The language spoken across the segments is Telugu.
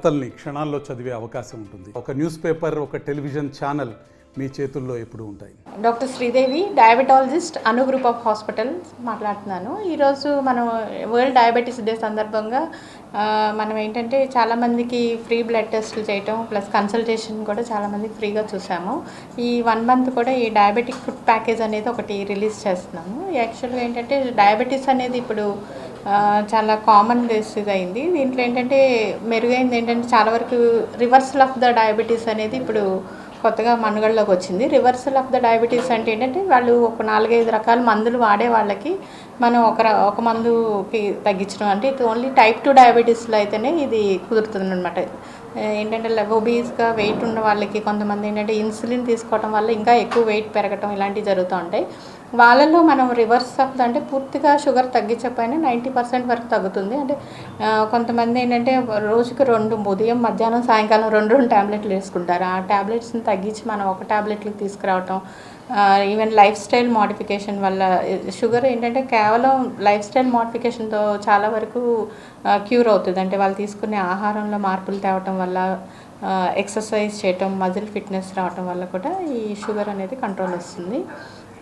వార్తల్ని క్షణాల్లో చదివే అవకాశం ఉంటుంది. ఒక న్యూస్ పేపర్, ఒక టెలివిజన్ ఛానల్ మీ చేతుల్లో ఎప్పుడూ ఉంటాయి. Doctor Sridevi, diabetologist, Anu group of hospital మాట్లాడుతున్నాను. ఈరోజు మనం వరల్డ్ డయాబెటీస్ డే సందర్భంగా మనం ఏంటంటే చాలామందికి ఫ్రీ బ్లడ్ టెస్టులు చేయటం ప్లస్ కన్సల్టేషన్ కూడా చాలామందికి ఫ్రీగా చూసాము. ఈ 1 మంత్ కూడా ఈ డయాబెటిక్ ఫుడ్ ప్యాకేజ్ అనేది ఒకటి రిలీజ్ చేస్తున్నాము. యాక్చువల్గా ఏంటంటే డయాబెటీస్ అనేది ఇప్పుడు చాలా కామన్ డిసీజ్ అయింది. దీంట్లో ఏంటంటే మెరుగైంది ఏంటంటే చాలా వరకు రివర్సల్ ఆఫ్ ద డయాబెటీస్ అనేది ఇప్పుడు కొత్తగా మనుగడలోకి వచ్చింది. రివర్సల్ ఆఫ్ ద డయాబెటీస్ అంటే ఏంటంటే వాళ్ళు ఒక 4-5 రకాల మందులు వాడే వాళ్ళకి మనం ఒక మందుకి తగ్గించడం, అంటే ఇది ఓన్లీ టైప్ 2 డయాబెటీస్లో అయితేనే ఇది కుదురుతుంది అనమాట. ఏంటంటే ఒబీస్గా వెయిట్ ఉన్న వాళ్ళకి కొంతమంది ఏంటంటే ఇన్సులిన్ తీసుకోవడం వల్ల ఇంకా ఎక్కువ వెయిట్ పెరగటం ఇలాంటివి జరుగుతూ ఉంటాయి. వాళ్ళల్లో మనం రివర్స్ ఆఫ్ అంటే పూర్తిగా షుగర్ తగ్గించకపోయినా 90% వరకు తగ్గుతుంది. అంటే కొంతమంది ఏంటంటే రోజుకి 2 ఉదయం మధ్యాహ్నం సాయంకాలం 2 ట్యాబ్లెట్లు వేసుకుంటారు. ఆ ట్యాబ్లెట్స్ని తగ్గించి మనం ఒక ట్యాబ్లెట్లకు తీసుకురావటం, ఈవెన్ లైఫ్ స్టైల్ మోడిఫికేషన్ వల్ల షుగర్ ఏంటంటే కేవలం లైఫ్ స్టైల్ మోడిఫికేషన్తో చాలా వరకు క్యూర్ అవుతుంది. అంటే వాళ్ళు తీసుకునే ఆహారంలో మార్పులు తేవటం వల్ల, ఎక్సర్సైజ్ చేయటం, మజిల్ ఫిట్నెస్ రావటం వల్ల కూడా ఈ షుగర్ అనేది కంట్రోల్ వస్తుంది.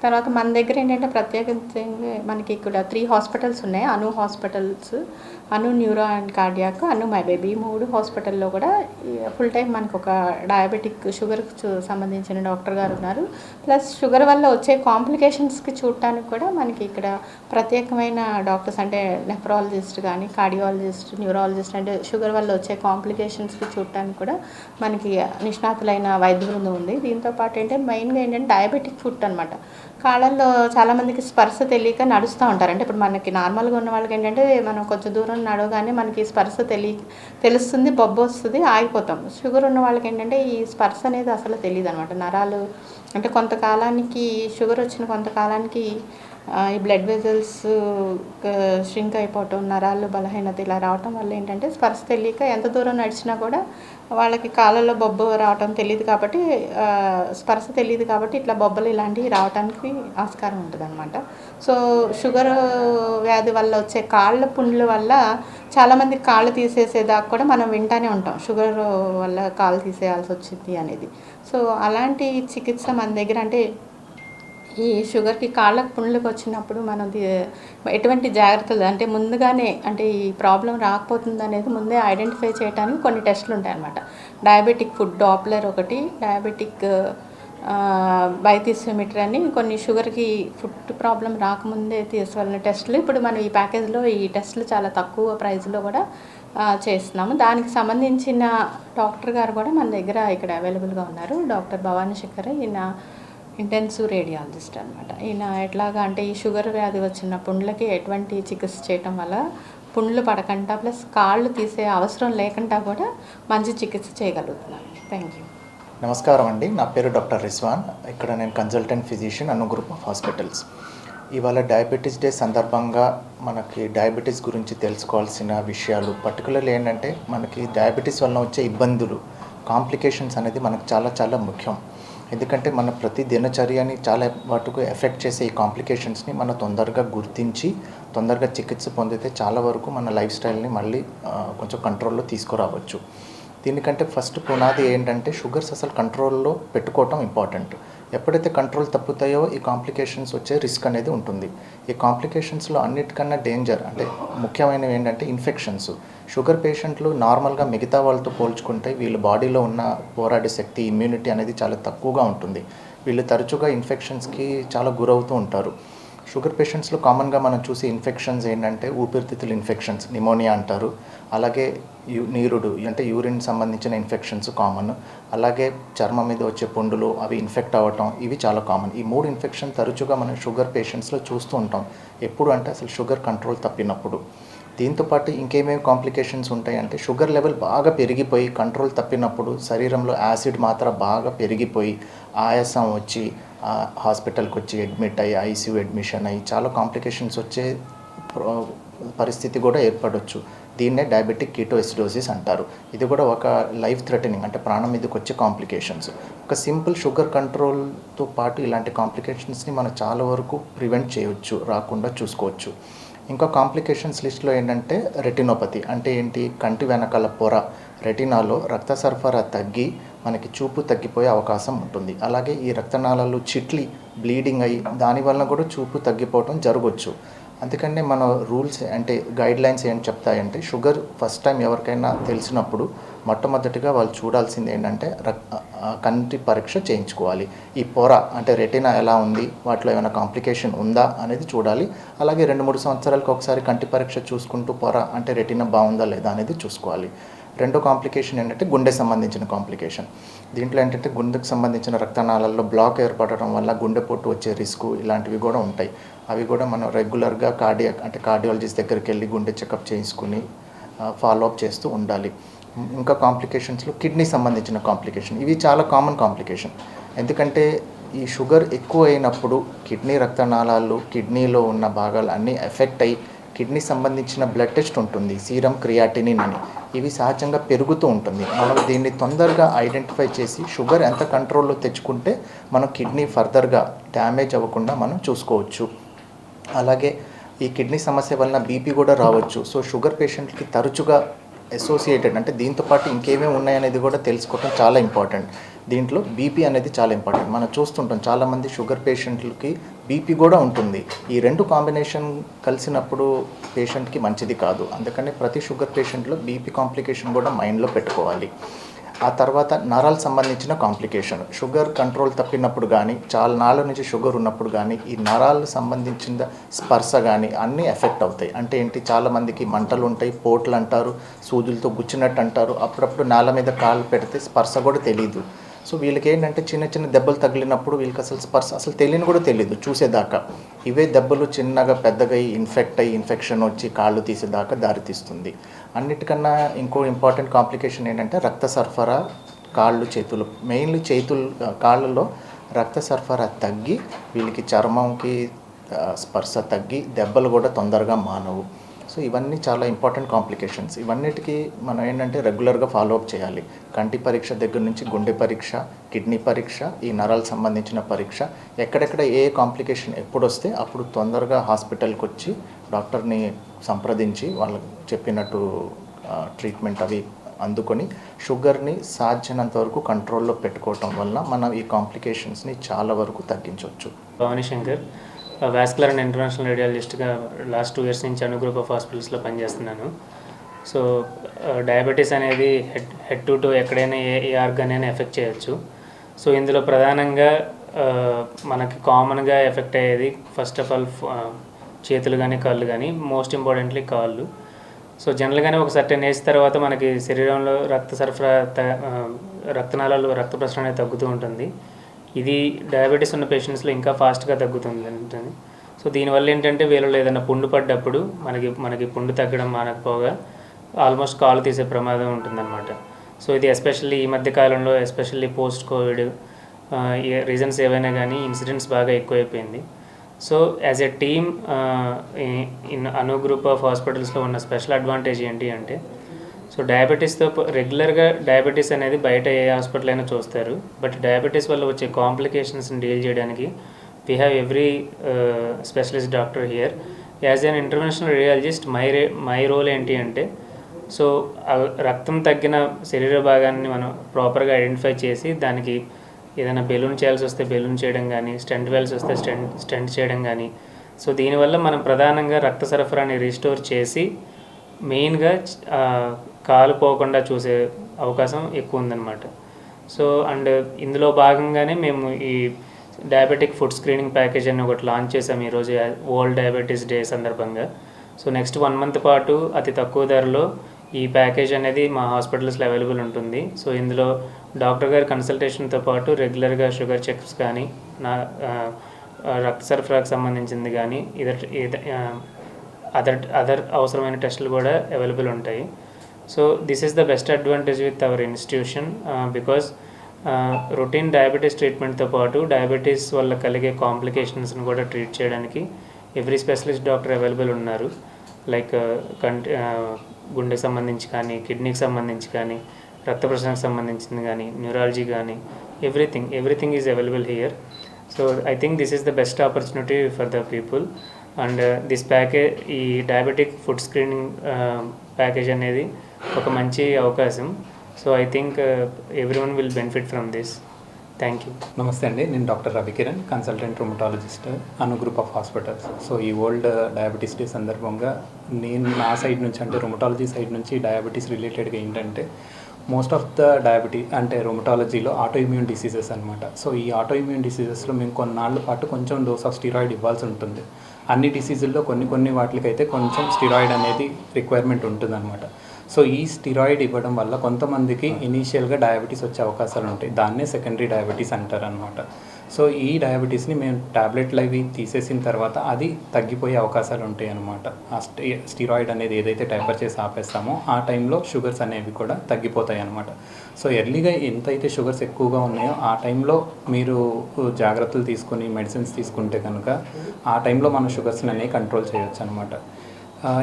తర్వాత మన దగ్గర ఏంటంటే ప్రత్యేకంగా మనకి ఇక్కడ 3 హాస్పిటల్స్ ఉన్నాయి. Anu hospitals, Anu neuro and cardiac, Anu my baby. 3 హాస్పిటల్లో కూడా ఫుల్ టైం మనకు ఒక డయాబెటిక్ షుగర్కి సంబంధించిన డాక్టర్ గారు ఉన్నారు. ప్లస్ షుగర్ వల్ల వచ్చే కాంప్లికేషన్స్కి చూడటానికి కూడా మనకి ఇక్కడ ప్రత్యేకమైన డాక్టర్స్, అంటే నెఫ్రాలజిస్ట్ కానీ, కార్డియాలజిస్ట్, న్యూరాలజిస్ట్, అంటే షుగర్ వల్ల వచ్చే కాంప్లికేషన్స్కి చూడటానికి కూడా మనకి నిష్ణాతులైన వైద్య బృందం ఉంది. దీంతోపాటు ఏంటంటే మెయిన్గా ఏంటంటే డయాబెటిక్ ఫుడ్ అనమాట. కాళ్ళల్లో చాలామందికి స్పర్శ తెలియక నడుస్తూ ఉంటారు. అంటే ఇప్పుడు మనకి నార్మల్గా ఉన్న వాళ్ళకి ఏంటంటే మనం కొంచెం దూరం నడవగానే మనకి స్పర్శ తెలుస్తుంది, బొబ్బు వస్తుంది, ఆగిపోతాం. షుగర్ ఉన్న వాళ్ళకి ఏంటంటే ఈ స్పర్శ అనేది అసలు తెలియదు అనమాట. నరాలు అంటే కొంతకాలానికి షుగర్ వచ్చిన కొంతకాలానికి ఈ బ్లడ్ వెజల్స్ ష్రింక్ అయిపోవటం, నరాలు బలహీనత ఇలా రావటం వల్ల ఏంటంటే స్పర్శ తెలియక ఎంత దూరం నడిచినా కూడా వాళ్ళకి కాళ్ళల్లో బొబ్బు రావటం తెలియదు కాబట్టి, స్పర్శ తెలియదు కాబట్టి ఇట్లా బొబ్బలు ఇలాంటివి రావడానికి ఆస్కారం ఉంటుంది అనమాట. సో షుగర్ వ్యాధి వల్ల వచ్చే కాళ్ళ పుండ్ల వల్ల చాలామంది కాళ్ళు తీసేసేదాకా కూడా మనం వింటానే ఉంటాం, షుగర్ వల్ల కాళ్ళు తీసేయాల్సి వచ్చింది అనేది. సో అలాంటి చికిత్స మన దగ్గర, అంటే ఈ షుగర్కి కాళ్ళకు పుండ్లకు వచ్చినప్పుడు మనం ఎటువంటి జాగ్రత్తలు, అంటే ముందుగానే అంటే ఈ ప్రాబ్లం రాకపోతుంది అనేది ముందే ఐడెంటిఫై చేయడానికి కొన్ని టెస్టులు ఉంటాయన్నమాట. డయాబెటిక్ ఫుడ్ డాప్లర్ ఒకటి, డయాబెటిక్ బైథిసిమీటర్ అని కొన్ని షుగర్కి ఫుడ్ ప్రాబ్లం రాకముందే తీసుకోవాలన్న టెస్టులు ఇప్పుడు మనం ఈ ప్యాకేజ్లో ఈ టెస్టులు చాలా తక్కువ ప్రైస్లో కూడా చేస్తున్నాము. దానికి సంబంధించిన డాక్టర్ గారు కూడా మన దగ్గర ఇక్కడ అవైలబుల్గా ఉన్నారు. డాక్టర్ భవానీ శంకర్, ఈయన ఇంటెన్సివ్ రేడియాలజిస్ట్ అనమాట. ఈయన ఎట్లాగా అంటే ఈ షుగర్ వ్యాధి వచ్చిన పుండ్లకి ఎటువంటి చికిత్స చేయటం వల్ల పుండ్లు పడకుండా ప్లస్ కాళ్ళు తీసే అవసరం లేకుండా కూడా మంచి చికిత్స చేయగలుగుతున్నాను. Thank you. నమస్కారం అండి, నా పేరు డాక్టర్ రిజ్వాన్. ఇక్కడ నేను consultant physician, Anu group of hospitals. ఇవాళ డయాబెటీస్ డే సందర్భంగా మనకి డయాబెటీస్ గురించి తెలుసుకోవాల్సిన విషయాలు, పర్టికులర్లీ ఏంటంటే మనకి డయాబెటీస్ వల్ల వచ్చే ఇబ్బందులు, కాంప్లికేషన్స్ అనేది మనకు చాలా చాలా ముఖ్యం. ఎందుకంటే మన ప్రతి దినచర్యని చాలా వాటికి ఎఫెక్ట్ చేసే ఈ కాంప్లికేషన్స్ని మనం తొందరగా గుర్తించి తొందరగా చికిత్స పొందితే చాలా వరకు మన లైఫ్ స్టైల్ని మళ్ళీ కొంచెం కంట్రోల్లో తీసుకురావచ్చు. దీనికంటే ఫస్ట్ పునాది ఏంటంటే షుగర్స్ అసలు కంట్రోల్లో పెట్టుకోవటం ఇంపార్టెంట్. ఎప్పుడైతే కంట్రోల్ తప్పుతాయో ఈ కాంప్లికేషన్స్ వచ్చే రిస్క్ అనేది ఉంటుంది. ఈ కాంప్లికేషన్స్లో అన్నిటికన్నా డేంజర్ అంటే ముఖ్యమైనవి ఏంటంటే ఇన్ఫెక్షన్స్. షుగర్ పేషెంట్లు నార్మల్గా మిగతా వాళ్ళతో పోల్చుకుంటే వీళ్ళ బాడీలో ఉన్న పోరాడే శక్తి, ఇమ్యూనిటీ అనేది చాలా తక్కువగా ఉంటుంది. వీళ్ళు తరచుగా ఇన్ఫెక్షన్స్కి చాలా గురవుతూ ఉంటారు. షుగర్ పేషెంట్స్లో కామన్గా మనం చూసే ఇన్ఫెక్షన్స్ ఏంటంటే ఊపిరితిత్తుల ఇన్ఫెక్షన్స్, నిమోనియా అంటారు. అలాగే నీరుడు అంటే యూరిన్ సంబంధించిన ఇన్ఫెక్షన్స్ కామన్. అలాగే చర్మం మీద వచ్చే పుండులు అవి ఇన్ఫెక్ట్ అవ్వటం, ఇవి చాలా కామన్. ఈ 3 ఇన్ఫెక్షన్ తరచుగా మనం షుగర్ పేషెంట్స్లో చూస్తూ ఉంటాం. ఎప్పుడు అంటే అసలు షుగర్ కంట్రోల్ తప్పినప్పుడు. దీంతోపాటు ఇంకేమేమి కాంప్లికేషన్స్ ఉంటాయంటే షుగర్ లెవెల్ బాగా పెరిగిపోయి కంట్రోల్ తప్పినప్పుడు శరీరంలో యాసిడ్ మాత్రం బాగా పెరిగిపోయి ఆయాసం వచ్చి హాస్పిటల్కి వచ్చి అడ్మిట్ అయ్యి ఐసీయూ అడ్మిషన్ అయ్యి చాలా కాంప్లికేషన్స్ వచ్చే పరిస్థితి కూడా ఏర్పడవచ్చు. దీన్నే డయాబెటిక్ కీటోఎసిడోసిస్ అంటారు. ఇది కూడా ఒక లైఫ్ థ్రెటనింగ్ అంటే ప్రాణం మీదకి వచ్చే కాంప్లికేషన్స్. ఒక సింపుల్ షుగర్ కంట్రోల్తో పాటు ఇలాంటి కాంప్లికేషన్స్ని మనం చాలా వరకు ప్రివెంట్ చేయవచ్చు, రాకుండా చూసుకోవచ్చు. ఇంకా కాంప్లికేషన్స్ లిస్ట్లో ఏంటంటే రెటినోపతి అంటే ఏంటి, కంటి వెనకాల పొర రెటినాలో రక్త సరఫరా తగ్గి మనకి చూపు తగ్గిపోయే అవకాశం ఉంటుంది. అలాగే ఈ రక్తనాళాలు చిట్లి బ్లీడింగ్ అయ్యి దానివల్ల కూడా చూపు తగ్గిపోవడం జరగవచ్చు. అందుకనే మన రూల్స్ అంటే గైడ్ లైన్స్ ఏం చెప్తాయంటే, షుగర్ ఫస్ట్ టైం ఎవరికైనా తెలిసినప్పుడు మొట్టమొదటిగా వాళ్ళు చూడాల్సింది ఏంటంటే కంటి పరీక్ష చేయించుకోవాలి. ఈ పొర అంటే రెటినా ఎలా ఉంది, వాటిలో ఏమైనా కాంప్లికేషన్ ఉందా అనేది చూడాలి. అలాగే 2-3 సంవత్సరాలకు ఒకసారి కంటి పరీక్ష చూసుకుంటూ పొర అంటే రెటినా బాగుందా లేదా అనేది చూసుకోవాలి. రెండో కాంప్లికేషన్ ఏంటంటే గుండె సంబంధించిన కాంప్లికేషన్. దీంట్లో ఏంటంటే గుండెకు సంబంధించిన రక్తనాళాల్లో బ్లాక్ ఏర్పడడం వల్ల గుండెపోటు వచ్చే రిస్క్ ఇలాంటివి కూడా ఉంటాయి. అవి కూడా మనం రెగ్యులర్గా కార్డియాలజిస్ట్ దగ్గరికి వెళ్ళి గుండె చెకప్ చేసుకుని ఫాలోఅప్ చేస్తూ ఉండాలి. ఇంకా కాంప్లికేషన్స్లో కిడ్నీ సంబంధించిన కాంప్లికేషన్, ఇవి చాలా కామన్ కాంప్లికేషన్. ఎందుకంటే ఈ షుగర్ ఎక్కువ అయినప్పుడు కిడ్నీ రక్తనాళాలు, కిడ్నీలో ఉన్న భాగాలు అన్నీ ఎఫెక్ట్ అయ్యి కిడ్నీ సంబంధించిన బ్లడ్ టెస్ట్ ఉంటుంది, సీరం క్రియాటినిన్ అని. ఇవి సహజంగా పెరుగుతూ ఉంటుంది. మనం దీన్ని తొందరగా ఐడెంటిఫై చేసి షుగర్ ఎంత కంట్రోల్లో తెచ్చుకుంటే మనం కిడ్నీ ఫర్దర్గా డ్యామేజ్ అవ్వకుండా మనం చూసుకోవచ్చు. అలాగే ఈ కిడ్నీ సమస్య వలన బీపీ కూడా రావచ్చు. సో షుగర్ పేషెంట్కి తరచుగా అసోసియేటెడ్ అంటే దీంతోపాటు ఇంకేమేమి ఉన్నాయనేది కూడా తెలుసుకోవడం చాలా ఇంపార్టెంట్. దీంట్లో బీపీ అనేది చాలా ఇంపార్టెంట్. మనం చూస్తుంటాం చాలామంది షుగర్ పేషెంట్లకి బీపీ కూడా ఉంటుంది. ఈ రెండు కాంబినేషన్ కలిసినప్పుడు పేషెంట్కి మంచిది కాదు. అందుకని ప్రతి షుగర్ పేషెంట్లో బీపీ కాంప్లికేషన్ కూడా మైండ్లో పెట్టుకోవాలి. ఆ తర్వాత నరాలకు సంబంధించిన కాంప్లికేషన్, షుగర్ కంట్రోల్ తప్పినప్పుడు కానీ, చాలా నాళ్ళ నుంచి షుగర్ ఉన్నప్పుడు కానీ ఈ నరాలకు సంబంధించిన స్పర్శ కానీ అన్నీ ఎఫెక్ట్ అవుతాయి. అంటే ఏంటి, చాలామందికి మంటలు ఉంటాయి, పోట్లు అంటారు, సూదులతో గుచ్చినట్టు అంటారు. అప్పుడప్పుడు నేల మీద కాళ్ళు పెడితే స్పర్శ కూడా తెలియదు. సో వీళ్ళకి ఏంటంటే చిన్న చిన్న దెబ్బలు తగిలినప్పుడు వీళ్ళకి అసలు స్పర్శ అసలు తెలియని కూడా తెలియదు చూసేదాకా. ఇవే దెబ్బలు చిన్నగా పెద్దగా ఇన్ఫెక్షన్ వచ్చి కాళ్ళు తీసేదాకా దారితీస్తుంది. అన్నిటికన్నా ఇంకో ఇంపార్టెంట్ కాంప్లికేషన్ ఏంటంటే రక్త సరఫరా కాళ్ళు చేతులు, మెయిన్లీ కాళ్ళలో రక్త సరఫరా తగ్గి వీళ్ళకి చర్మంకి స్పర్శ తగ్గి దెబ్బలు కూడా తొందరగా మానవు. సో ఇవన్నీ చాలా ఇంపార్టెంట్ కాంప్లికేషన్స్. ఇవన్నిటికీ మనం ఏంటంటే రెగ్యులర్గా ఫాలోఅప్ చేయాలి. కంటి పరీక్ష దగ్గర నుంచి గుండె పరీక్ష, కిడ్నీ పరీక్ష, ఈ నరాలకు సంబంధించిన పరీక్ష, ఎక్కడెక్కడ ఏ కాంప్లికేషన్ ఎప్పుడు వస్తే అప్పుడు తొందరగా హాస్పిటల్కి వచ్చి డాక్టర్ని సంప్రదించి వాళ్ళకి చెప్పినట్టు ట్రీట్మెంట్ అవి అందుకొని షుగర్ని సాధ్యమైనంత వరకు కంట్రోల్లో పెట్టుకోవటం వల్ల మనం ఈ కాంప్లికేషన్స్ని చాలా వరకు తగ్గించవచ్చు. Bhavani Shankar, vascular and international రేడియాలజిస్ట్గా లాస్ట్ 2 years నుంచి అను గ్రూప్ ఆఫ్ హాస్పిటల్స్లో పనిచేస్తున్నాను. సో డయాబెటీస్ అనేది హెడ్ టు టో ఎక్కడైనా ఏ ఆర్గాన్ అయినా ఎఫెక్ట్ చేయొచ్చు. సో ఇందులో ప్రధానంగా మనకి కామన్గా ఎఫెక్ట్ అయ్యేది ఫస్ట్ ఆఫ్ ఆల్ చేతులు కానీ కాళ్ళు కానీ, మోస్ట్ ఇంపార్టెంట్లీ కాళ్ళు. సో జనరల్గానే ఒక సర్టెన్ ఏజ్ తర్వాత మనకి శరీరంలో రక్త సరఫరా రక్తనాళాలు రక్త ప్రసరణ అనేది తగ్గుతూ ఉంటుంది. ఇది డయాబెటీస్ ఉన్న పేషెంట్స్లో ఇంకా ఫాస్ట్గా తగ్గుతుంది. సో దీనివల్ల ఏంటంటే వీళ్ళలో ఏదైనా పుండు పడ్డప్పుడు మనకి పుండు తగ్గడం మానకపోగా ఆల్మోస్ట్ కాలు తీసే ప్రమాదం ఉంటుందన్నమాట. సో ఇది ఎస్పెషల్లీ ఈ మధ్య కాలంలో, ఎస్పెషల్లీ పోస్ట్ కోవిడ్ రీజన్స్ ఏవైనా కానీ ఇన్సిడెంట్స్ బాగా ఎక్కువైపోయింది. So as a team in Anu group of హాస్పిటల్స్లో ఉన్న స్పెషల్ అడ్వాంటేజ్ ఏంటి అంటే, సో డయాబెటీస్తో రెగ్యులర్గా డయాబెటీస్ అనేది బయట ఏ హాస్పిటల్ అయినా చూస్తారు. బట్ డయాబెటీస్ వల్ల వచ్చే కాంప్లికేషన్స్ని డీల్ చేయడానికి we have every specialist doctor here. As an international radiologist my role ఏంటి అంటే, సో రక్తం తగ్గిన శరీర భాగాన్ని మనం ప్రాపర్గా ఐడెంటిఫై చేసి దానికి ఏదైనా బెలూన్ చేయాల్సి వస్తే బెలూన్ చేయడం కానీ, స్టెంట్ వేయాల్సి వస్తే స్టెంట్ చేయడం కానీ. సో దీనివల్ల మనం ప్రధానంగా రక్త సరఫరాని రీస్టోర్ చేసి మెయిన్గా కాలు పోకుండా చూసే అవకాశం ఎక్కువ ఉందన్నమాట. సో అండ్ ఇందులో భాగంగానే మేము ఈ డయాబెటిక్ ఫుడ్ స్క్రీనింగ్ ప్యాకేజ్ అని ఒకటి లాంచ్ చేసాము ఈరోజు వరల్డ్ డయాబెటీస్ డే సందర్భంగా. సో నెక్స్ట్ 1 month పాటు అతి తక్కువ ధరలో ఈ ప్యాకేజ్ అనేది మా హాస్పిటల్స్లో అవైలబుల్ ఉంటుంది. సో ఇందులో డాక్టర్ గారి కన్సల్టేషన్తో పాటు రెగ్యులర్గా షుగర్ చెక్స్ కానీ, రక్త సరఫరాకు సంబంధించింది కానీ, అదర్ అవసరమైన టెస్టులు కూడా అవైలబుల్ ఉంటాయి. So this is the best advantage with our institution because routine diabetes ట్రీట్మెంట్తో పాటు డయాబెటీస్ వల్ల కలిగే కాంప్లికేషన్స్ని కూడా ట్రీట్ చేయడానికి ఎవ్రీ స్పెషలిస్ట్ డాక్టర్ అవైలబుల్ ఉన్నారు. లైక్ గుండెకి సంబంధించి కానీ, కిడ్నీకి సంబంధించి కానీ, రక్త ప్రసరణకు సంబంధించింది కానీ, న్యూరాలజీ కానీ, everything is available here. So I think this is the best opportunity for the people. And this package, ఈ డయాబెటిక్ ఫుడ్ స్క్రీనింగ్ ప్యాకేజ్ అనేది ఒక మంచి అవకాశం. So I think everyone will benefit from this. Thank you. నమస్తే అండి, నేను doctor Ravikiran, consultant rheumatologist, Anu group of hospitals. So ఈ వరల్డ్ డయాబెటీస్ డే సందర్భంగా నేను నా సైడ్ నుంచి అంటే రుమటాలజీ సైడ్ నుంచి డయాబెటీస్ రిలేటెడ్గా ఏంటంటే మోస్ట్ ఆఫ్ ద డయాబెటీస్ అంటే రుమటాలజీలో ఆటో ఇమ్యూన్ డిసీజెస్ అనమాట. సో ఈ ఆటో ఇమ్యూన్ డిసీజెస్లో మేము కొన్నాళ్ళ పాటు కొంచెం డోస్ ఆఫ్ స్టిరాయిడ్ ఇవ్వాల్సి ఉంటుంది. అన్ని డిసీజుల్లో కొన్ని వాటికైతే కొంచెం స్టిరాయిడ్ అనేది రిక్వైర్మెంట్ ఉంటుందన్నమాట. సో ఈ స్టిరాయిడ్ ఇవ్వడం వల్ల కొంతమందికి ఇనీషియల్గా డయాబెటీస్ వచ్చే అవకాశాలు ఉంటాయి. దాన్నే సెకండరీ డయాబెటీస్ అంటారు అనమాట. సో ఈ డయాబెటీస్ని మేము ట్యాబ్లెట్లు అవి తీసేసిన తర్వాత అది తగ్గిపోయే అవకాశాలు ఉంటాయి అన్నమాట. ఆ స్టిరాయిడ్ అనేది ఏదైతే టైపర్ చేసి ఆపేస్తామో ఆ టైంలో షుగర్స్ అనేవి కూడా తగ్గిపోతాయి అన్నమాట. సో ఎర్లీగా ఎంతైతే షుగర్స్ ఎక్కువగా ఉన్నాయో ఆ టైంలో మీరు జాగ్రత్తలు తీసుకొని మెడిసిన్స్ తీసుకుంటే కనుక ఆ టైంలో మన షుగర్స్ని అనేవి కంట్రోల్ చేయొచ్చు అనమాట.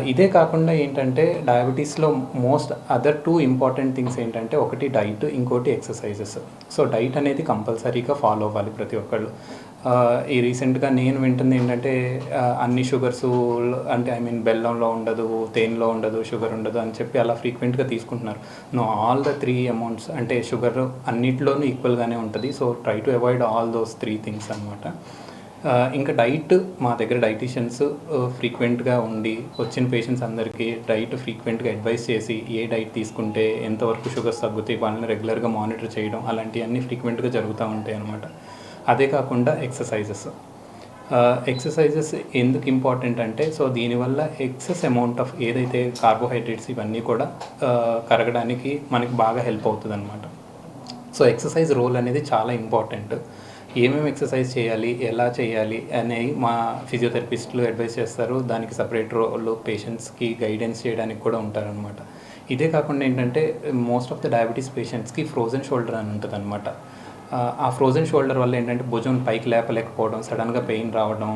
ఇదే కాకుండా ఏంటంటే డయాబెటీస్లో మోస్ట్ అదర్ 2 ఇంపార్టెంట్ థింగ్స్ ఏంటంటే ఒకటి డైట్, ఇంకోటి ఎక్సర్సైజెస్. సో డైట్ అనేది కంపల్సరీగా ఫాలో అవ్వాలి ప్రతి ఒక్కళ్ళు. ఈ రీసెంట్గా నేను వింటుంది ఏంటంటే అన్ని షుగర్స్ అంటే బెల్లంలో ఉండదు, తేనెలో ఉండదు, షుగర్ ఉండదు అని చెప్పి అలా ఫ్రీక్వెంట్గా తీసుకుంటున్నారు. నో, ఆల్ ద 3 అమౌంట్స్ అంటే షుగర్ అన్నిట్లోనూ ఈక్వల్గానే ఉంటుంది. So try to avoid all those 3 things అనమాట. ఇంకా డైట్ మా దగ్గర డైటీషియన్స్ ఫ్రీక్వెంట్గా ఉండి వచ్చిన పేషెంట్స్ అందరికీ డైట్ ఫ్రీక్వెంట్గా అడ్వైస్ చేసి ఏ డైట్ తీసుకుంటే ఎంతవరకు షుగర్స్ తగ్గుతాయి వాళ్ళని రెగ్యులర్గా మానిటర్ చేయడం అలాంటివన్నీ ఫ్రీక్వెంట్గా జరుగుతూ ఉంటాయి అన్నమాట. అదే కాకుండా ఎక్సర్సైజెస్ ఎందుకు ఇంపార్టెంట్ అంటే సో దీనివల్ల ఎక్సెస్ అమౌంట్ ఆఫ్ ఏదైతే కార్బోహైడ్రేట్స్ ఇవన్నీ కూడా కరగడానికి మనకి బాగా హెల్ప్ అవుతుంది అనమాట. సో ఎక్సర్సైజ్ రోల్ అనేది చాలా ఇంపార్టెంట్. ఏమేమి ఎక్సర్సైజ్ చేయాలి, ఎలా చేయాలి అనేవి మా ఫిజియోథెరపిస్టులు అడ్వైస్ చేస్తారు. దానికి సపరేట్ రోల్ పేషెంట్స్కి గైడెన్స్ చేయడానికి కూడా ఉంటారనమాట. ఇదే కాకుండా ఏంటంటే మోస్ట్ ఆఫ్ ద డయాబెటీస్ పేషెంట్స్కి ఫ్రోజన్ షోల్డర్ అని ఉంటుంది అనమాట. ఆ ఫ్రోజన్ షోల్డర్ వల్ల ఏంటంటే భుజం పైకి లేపలేకపోవడం, సడన్గా పెయిన్ రావడం,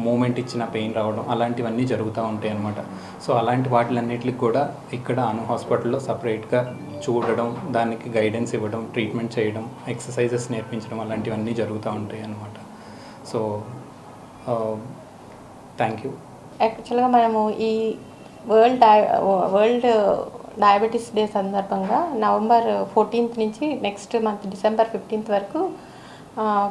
మూమెంట్ ఇచ్చిన పెయిన్ రావడం అలాంటివన్నీ జరుగుతూ ఉంటాయి అన్నమాట. సో అలాంటి వాటిలన్నిటికి కూడా ఇక్కడ అను హాస్పిటల్లో సపరేట్గా చూడడం, దానికి గైడెన్స్ ఇవ్వడం, ట్రీట్మెంట్ చేయడం, ఎక్సర్సైజెస్ నేర్పించడం అలాంటివన్నీ జరుగుతూ ఉంటాయి అన్నమాట. So thank you. యాక్చువల్గా మనము ఈ వరల్డ్ డయాబెటీస్ డే సందర్భంగా నవంబర్ 14th నుంచి నెక్స్ట్ మంత్ డిసెంబర్ 15th వరకు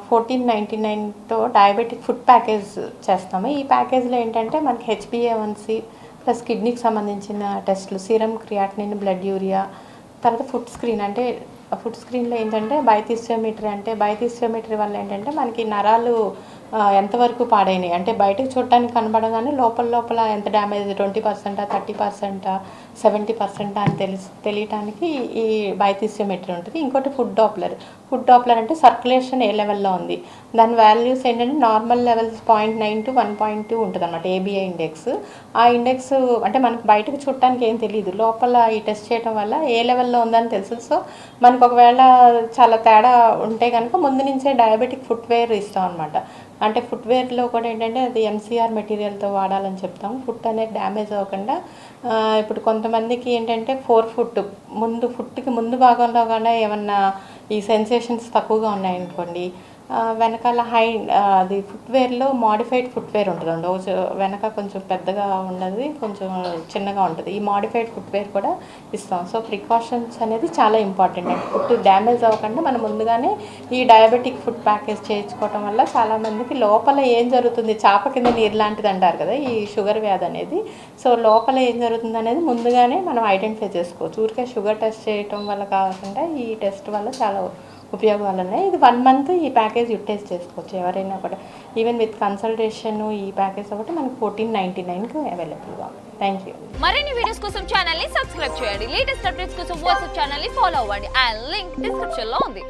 1499తో డయాబెటిక్ ఫుడ్ ప్యాకేజ్ చేస్తాము. ఈ ప్యాకేజ్లో ఏంటంటే మనకి HbA1c ప్లస్ కిడ్నీకి సంబంధించిన టెస్టులు, సీరం క్రియాటినిన్, బ్లడ్ యూరియా, తర్వాత ఫుడ్ స్క్రీన్ అంటే ఫుడ్ స్క్రీన్లో ఏంటంటే బయోథిస్టోమెట్రీ వల్ల ఏంటంటే మనకి నరాలు ఎంతవరకు పాడైనాయి అంటే బయటకు చూడటానికి కనబడగానే లోపల ఎంత డ్యామేజ్ 20%, 30%, 70% అని తెలియటానికి ఈ బయోథిస్టోమెట్రీ ఉంటుంది. ఇంకోటి ఫుడ్ డాప్లర్ అంటే సర్క్యులేషన్ ఏ లెవెల్లో ఉంది, దాని వాల్యూస్ ఏంటంటే నార్మల్ లెవెల్స్ 0.9 to 1.2 ఉంటుంది అనమాట ABI ఇండెక్స్. ఆ ఇండెక్స్ అంటే మనకు బయటకు చూడటానికి ఏం తెలియదు, లోపల ఈ టెస్ట్ చేయడం వల్ల ఏ లెవెల్లో ఉందని తెలుసు. సో మనకు ఒకవేళ చాలా తేడా ఉంటే కనుక ముందు నుంచే డయాబెటిక్ ఫుట్వేర్ ఇస్తాం అనమాట. అంటే ఫుట్వేర్లో కూడా ఏంటంటే అది MCR మెటీరియల్తో వాడాలని చెప్తాం, ఫుట్ అనేది డ్యామేజ్ అవ్వకుండా. ఇప్పుడు కొంతమందికి ఏంటంటే 4 ఫుట్ ఫుట్కి ముందు భాగంలో కూడా ఏమన్నా ఈ సెన్సేషన్స్ తక్కువగా ఉన్నాయనుకోండి, వెనకాల అది ఫుట్వేర్లో మాడిఫైడ్ ఫుట్వేర్ ఉంటుందండి. వెనక కొంచెం పెద్దగా ఉండదు, కొంచెం చిన్నగా ఉంటుంది. ఈ మాడిఫైడ్ ఫుట్వేర్ కూడా ఇస్తాం. సో ప్రికాషన్స్ అనేది చాలా ఇంపార్టెంట్ అండి. ఫుట్ డ్యామేజ్ అవ్వకుండా మనం ముందుగానే ఈ డయాబెటిక్ ఫుడ్ ప్యాకేజ్ చేయించుకోవటం వల్ల చాలామందికి లోపల ఏం జరుగుతుంది, చాప కింద నీరు లాంటిది అంటారు కదా ఈ షుగర్ వ్యాధి అనేది. సో లోపల ఏం జరుగుతుంది అనేది ముందుగానే మనం ఐడెంటిఫై చేసుకోవచ్చు. ఊరికే షుగర్ టెస్ట్ చేయటం వల్ల కాకుండా ఈ టెస్ట్ వల్ల చాలా ఉపయోగాలు ఉన్నాయి. ఇది 1 month ఈ ప్యాకేజ్ యూటిలైజ్ చేసుకోవచ్చు ఎవరైనా కూడా. ఈవెన్ విత్ కన్సల్టేషన్ ఈ ప్యాకేజ్ ఒకటి మనకి 1499కి అవైలబుల్గా ఉంది. Thank you. మరిన్ని వీడియోస్ కోసం ఛానల్ ని సబ్స్క్రైబ్ చేయండి. లేటెస్ట్ అప్డేట్స్ కోసం వాట్సాప్ ఛానల్ ని ఫాలో అవ్వండి. ఆ లింక్ డిస్క్రిప్షన్ లో ఉంది.